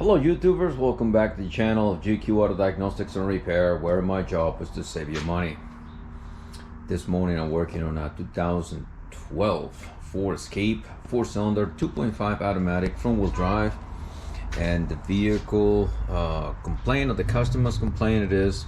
Hello YouTubers, welcome back to the channel of GQ Auto Diagnostics and Repair, where my job is to save you money. This morning I'm working on a 2012 Ford Escape 4-cylinder 2.5 automatic front-wheel drive, and the vehicle complaint, or the customer's complaint, it is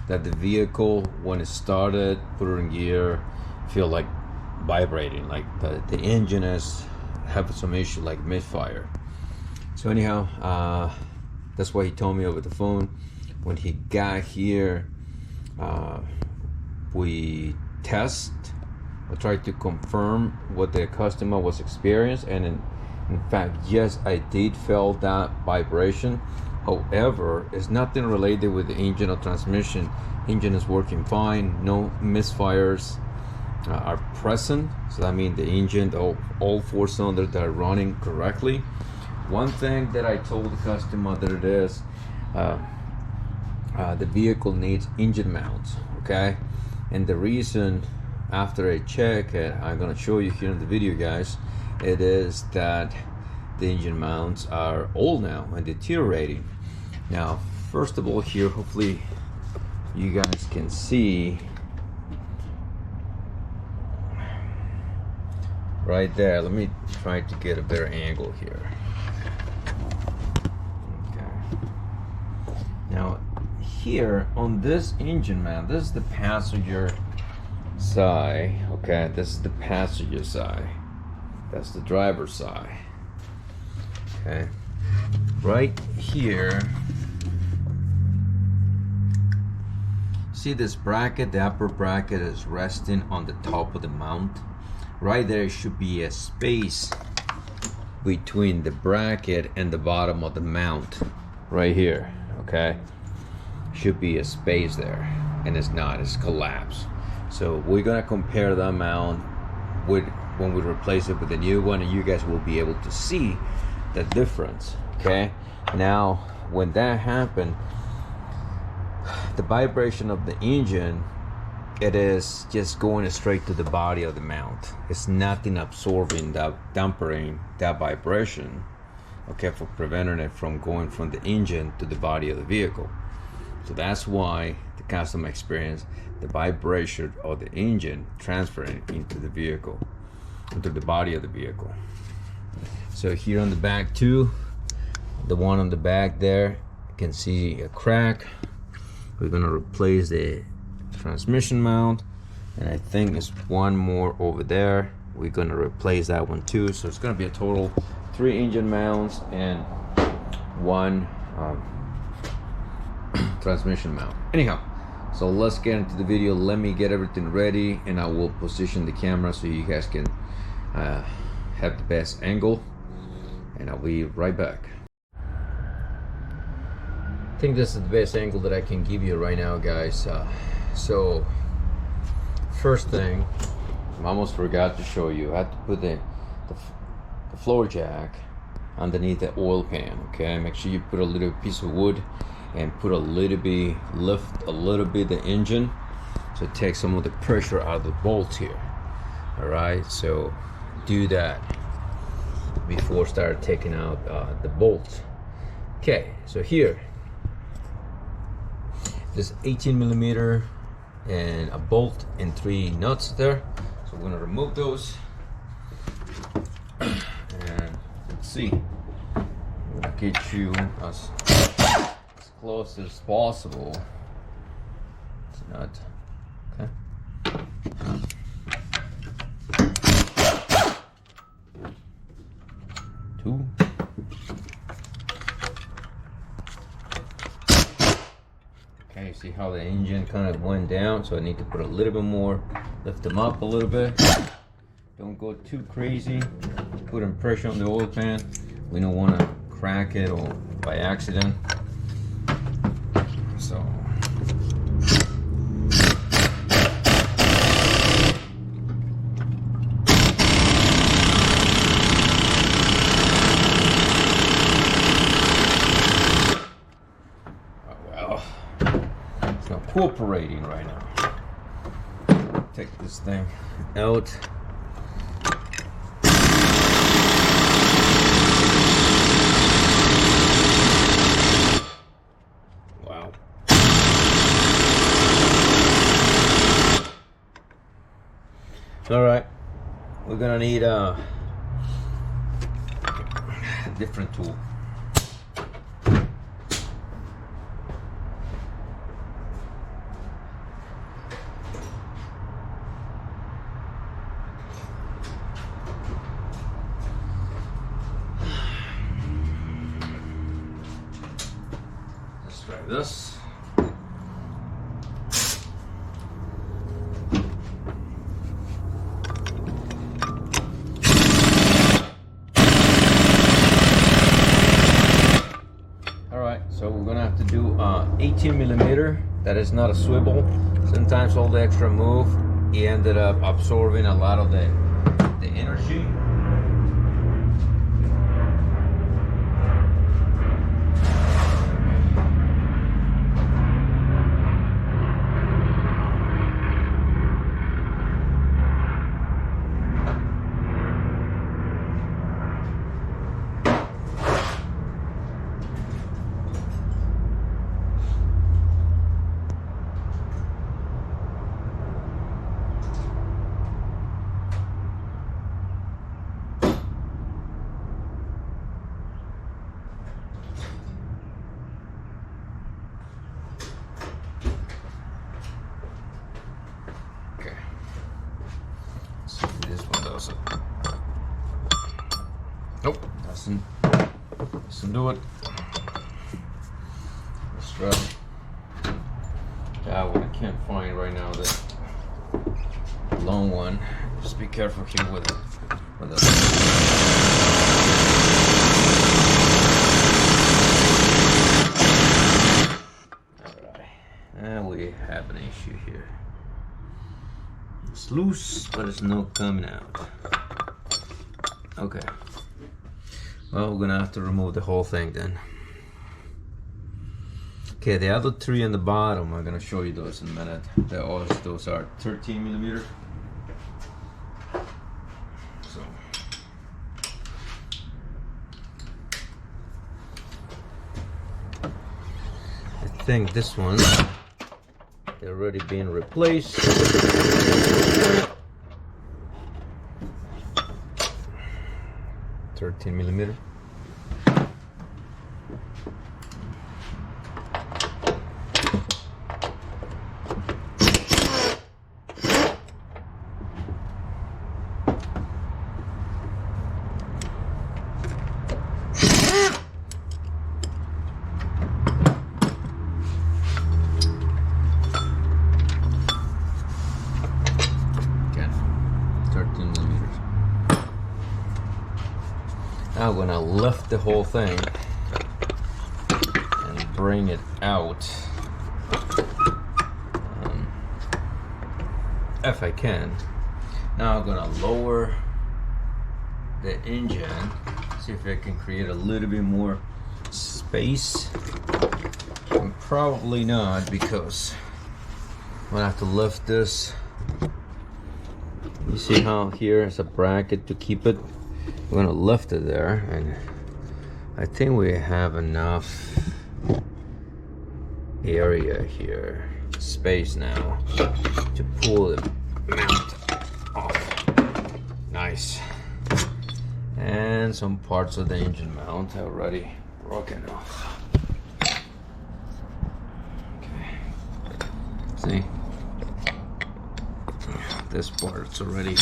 that the vehicle, when it started, put it in gear, feel like vibrating, like the engine is having some issue, like misfire. So anyhow, that's what he told me over the phone. When he got here, we tried to confirm what the customer was experiencing, and in fact, yes, I did feel that vibration. However, it's nothing related with the engine or transmission. Engine is working fine, no misfires are present. So that means the engine, all 4 cylinders that are running correctly. One thing that I told the customer that it is, the vehicle needs engine mounts, okay? And the reason, after I check it, I'm gonna show you here in the video, guys, it is that the engine mounts are old now and deteriorating. Now, first of all, here, hopefully you guys can see right there. Let me try to get a better angle here. Now here on this engine mount, this is the passenger side, okay? This is the passenger side. That's the driver's side, okay? Right here, see this bracket? The upper bracket is resting on the top of the mount. Right there should be a space between the bracket and the bottom of the mount, right here. Okay, should be a space there, and it's not, it's collapsed. So we're gonna compare the mount with when we replace it with the new one, and you guys will be able to see the difference. Okay, now when that happened, the vibration of the engine, it is just going straight to the body of the mount. It's nothing absorbing that, dampening that vibration, okay, for preventing it from going from the engine to the body of the vehicle. So that's why the customer experienced the vibration of the engine transferring into the vehicle, into the body of the vehicle. So here on the back too, the one on the back there, you can see a crack. We're gonna replace the transmission mount, and I think there's one more over there. We're gonna replace that one too. So it's gonna be a total 3 engine mounts and 1 transmission mount. Anyhow, so let's get into the video. Let me get everything ready, and I will position the camera so you guys can have the best angle, and I'll be right back. I think this is the best angle that I can give you right now, guys. So first thing, I almost forgot to show you, I had to put the floor jack underneath the oil pan. Okay, make sure you put a little piece of wood and put a little bit, lift a little bit the engine to take some of the pressure out of the bolt here. All right, so do that before start taking out the bolts. Okay, so here this 18mm and a bolt and 3 nuts there. So we're gonna remove those. See, I'm gonna get you as close as possible. It's not okay. Two. Okay, see how the engine kind of went down, so I need to put a little bit more, lift them up a little bit. Don't go too crazy, putting pressure on the oil pan. We don't want to crack it or by accident. So well, it's not cooperating right now. Take this thing out. All right, we're gonna need a different tool. Let's try this. So we're gonna have to do 18 millimeter. That is not a swivel. Sometimes all the extra move, he ended up absorbing a lot of the energy. Nope, doesn't do it. Let's try. Yeah, what I can't find right now, the long one. Just be careful here with it. Alright, and we have an issue here. It's loose, but it's not coming out. Okay. Well, we're gonna have to remove the whole thing then. Okay, the other three on the bottom, I'm gonna show you those in a minute. Those are 13 millimeter. So, I think this one, they're already being replaced. 13 millimeter. Now I'm gonna lift the whole thing and bring it out, if I can. Now I'm gonna lower the engine, see if I can create a little bit more space. And probably not, because I'm gonna have to lift this. You see how here is a bracket to keep it? I'm gonna lift it there, and I think we have enough area here, space now, to pull the mount off. Nice. And some parts of the engine mount already broken off. Okay. See? This part's already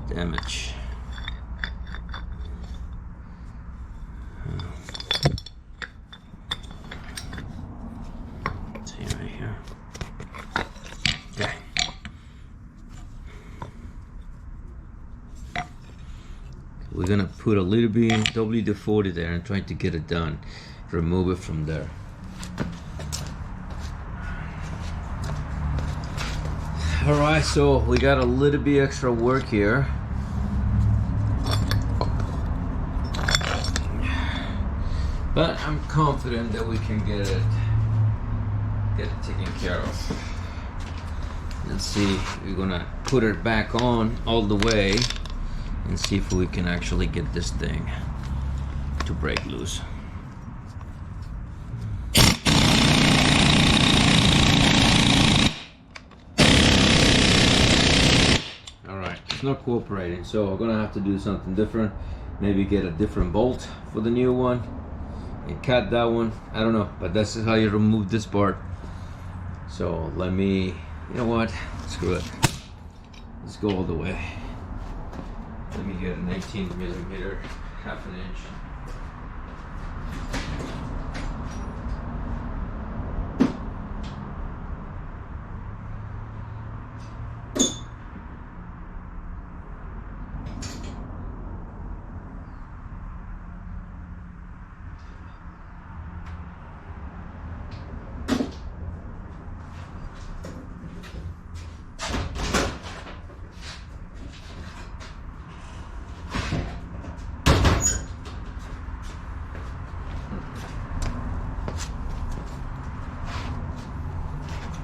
damage. See right here. Okay. We're gonna put a little bit WD-40 there and try to get it done. Remove it from there. Alright, so we got a little bit extra work here. But I'm confident that we can get it taken care of. Let's see, we're gonna put it back on all the way and see if we can actually get this thing to break loose. it's not cooperating, so I'm gonna have to do something different. Maybe get a different bolt for the new one and cut that one. I don't know, but this is how you remove this part. So let me, you know what, screw it, let's go all the way. Let me get an 18mm, half an inch.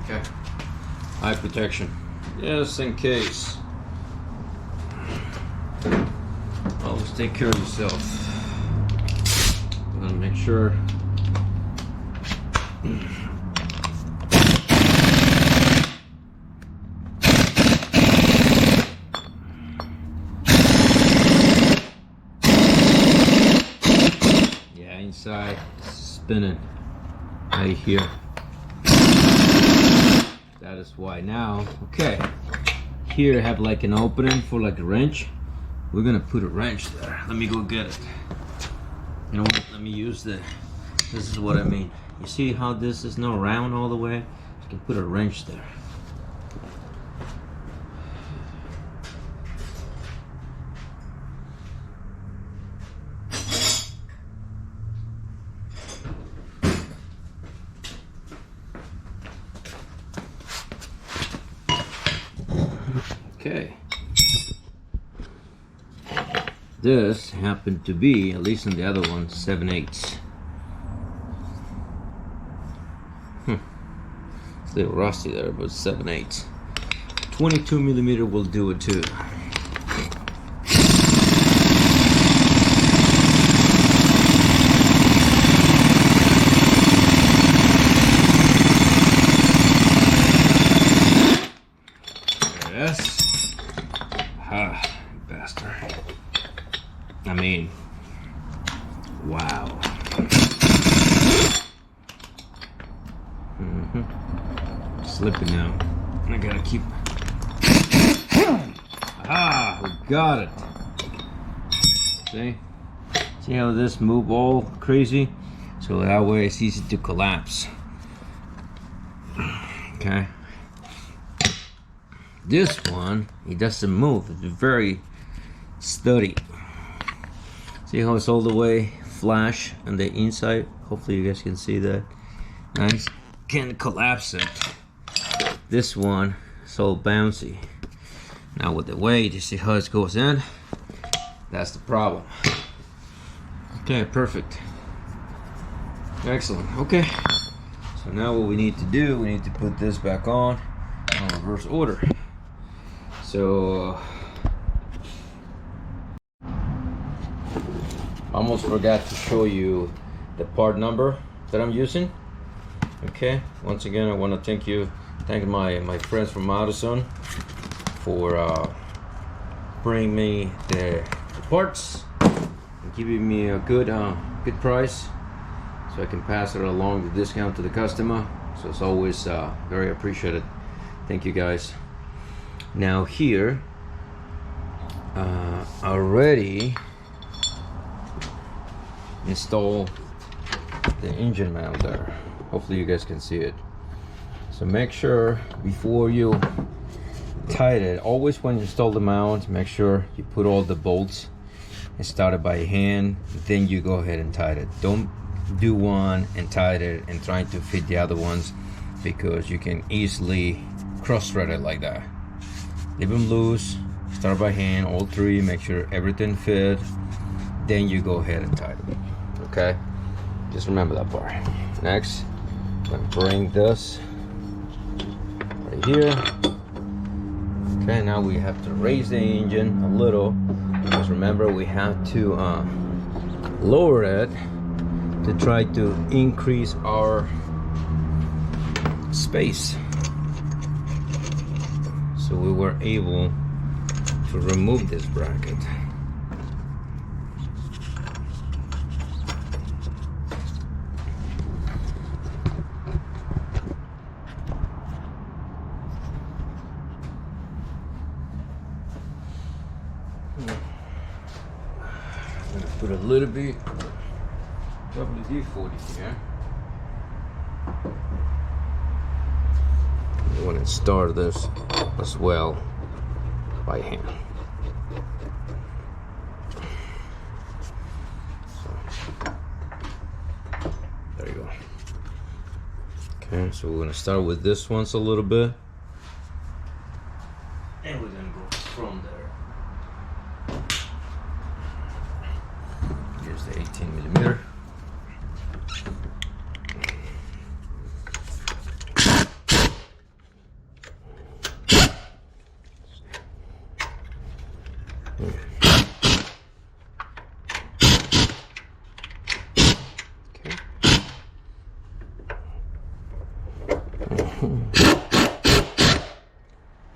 Okay, eye protection, just in case. Always take care of yourself. I'm gonna make sure. Yeah, inside, spinning right here. That is why. Now, okay, here I have like an opening for like a wrench. We're gonna put a wrench there. Let me go get it. You know what, let me use this is what I mean. You see how this is not round all the way? You can put a wrench there. Okay. This happened to be, at least on the other one, 7/8. It's a little rusty there, but 7/8. 22mm will do it too. Yes. Ah, bastard. I mean, wow. Slipping now. I gotta keep. Ah, we got it. See how this move all crazy? So that way it's easy to collapse. Okay. This one, it doesn't move. It's very steady. See how it's all the way flash on the inside? Hopefully you guys can see that. Nice. Can't collapse it. This one is all bouncy. Now with the weight, you see how it goes in? That's the problem. Okay, perfect. Excellent. Okay. So now what we need to do, we need to put this back on reverse order. So almost forgot to show you the part number that I'm using. Okay, once again I want to thank my friends from Madison for bringing me the parts and giving me a good price, so I can pass it along the discount to the customer. So it's always very appreciated. Thank you guys. Now here already install the engine mount there. Hopefully you guys can see it. So make sure before you tighten it, always when you install the mount, make sure you put all the bolts and start it by hand, then you go ahead and tighten it. Don't do one and tighten it and trying to fit the other ones, because you can easily cross thread it like that. Leave them loose, start by hand, all three, make sure everything fit, then you go ahead and tighten it. Okay, just remember that part. Next, I'm gonna bring this right here. Okay, now we have to raise the engine a little, because remember we have to lower it to try to increase our space, so we were able to remove this bracket. I'm gonna put a little bit WD-40 here. You want to start this as well by hand. So, there you go. Okay, so we're gonna start with this once a little bit, and we're gonna go from there. Here's the 18mm.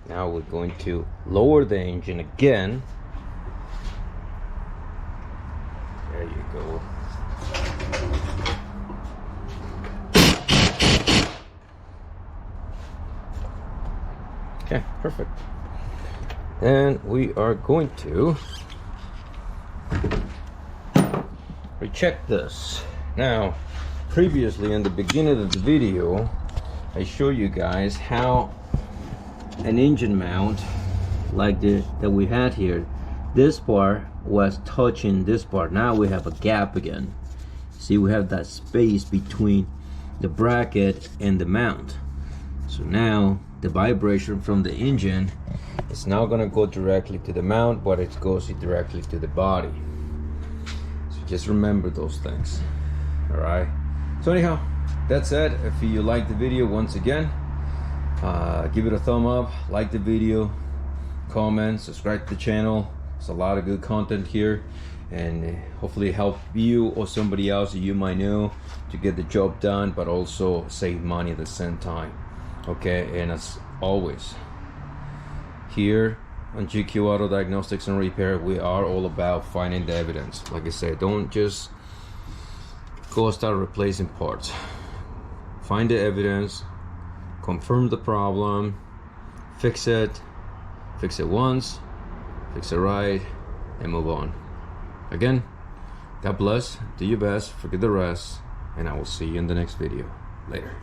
Now we're going to lower the engine again. There you go. Okay, perfect. And we are going to recheck this. Now, previously in the beginning of the video, I showed you guys how an engine mount like that we had here, this part was touching this part. Now we have a gap again. See, we have that space between the bracket and the mount. So now the vibration from the engine is now going to go directly to the mount, but it goes directly to the body. So just remember those things. All right, so anyhow, that's it. If you like the video, once again, give it a thumb up, like the video, comment, subscribe to the channel. There's a lot of good content here, and hopefully help you or somebody else that you might know to get the job done, but also save money at the same time. Okay, and as always, here on GQ Auto Diagnostics and Repair, we are all about finding the evidence. Like I said, don't just go start replacing parts. Find the evidence, confirm the problem, fix it once, fix it right, and move on. Again, God bless, do your best, forget the rest, and I will see you in the next video. Later.